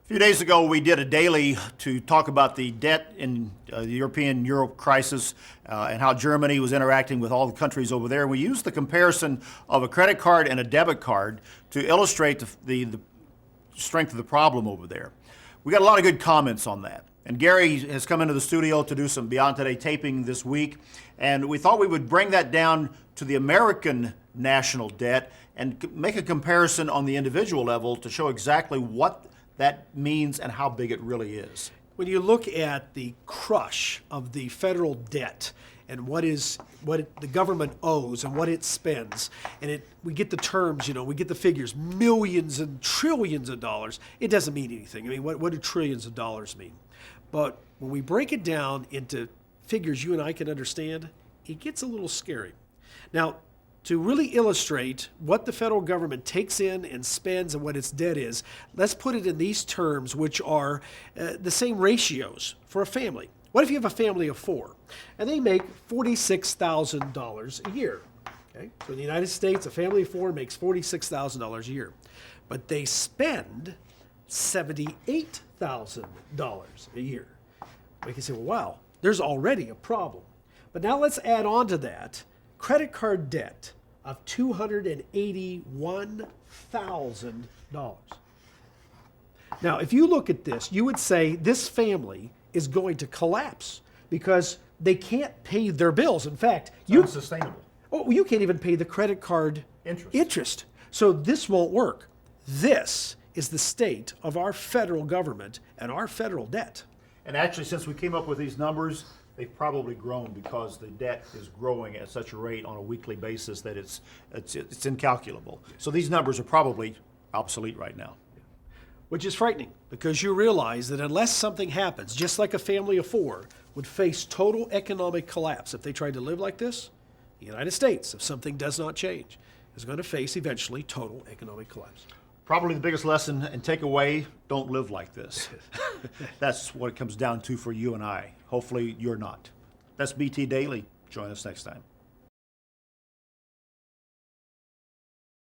A few days ago, we did a daily to talk about the debt in the European Euro crisis and how Germany was interacting with all the countries over there. We used the comparison of a credit card and a debit card to illustrate the strength of the problem over there. We got a lot of good comments on that. And Gary has come into the studio to do some Beyond Today taping this week, and we thought we would bring that down to the American national debt and make a comparison on the individual level to show exactly what that means and how big it really is. When you look at the crush of the federal debt and what the government owes and what it spends, and we get the terms, we get the figures, millions and trillions of dollars, it doesn't mean anything. I mean, what do trillions of dollars mean? But when we break it down into figures you and I can understand, it gets a little scary. Now, to really illustrate what the federal government takes in and spends and what its debt is, let's put it in these terms, which are the same ratios for a family. What if you have a family of four and they make $46,000 a year? Okay? So in the United States, a family of four makes $46,000 a year, but they spend $78,000 a year. We can say, well, wow, there's already a problem. But now let's add on to that credit card debt of $281,000. Now, if you look at this, you would say this family is going to collapse because they can't pay their bills. In fact, it's unsustainable. You can't even pay the credit card interest. So this won't work. This is the state of our federal government and our federal debt. And actually, since we came up with these numbers, they've probably grown because the debt is growing at such a rate on a weekly basis that it's incalculable. So these numbers are probably obsolete right now. Which is frightening because you realize that unless something happens, just like a family of four would face total economic collapse if they tried to live like this, the United States, if something does not change, is going to face eventually total economic collapse. Probably the biggest lesson and takeaway, don't live like this. That's what it comes down to for you and I. Hopefully you're not. That's BT Daily. Join us next time.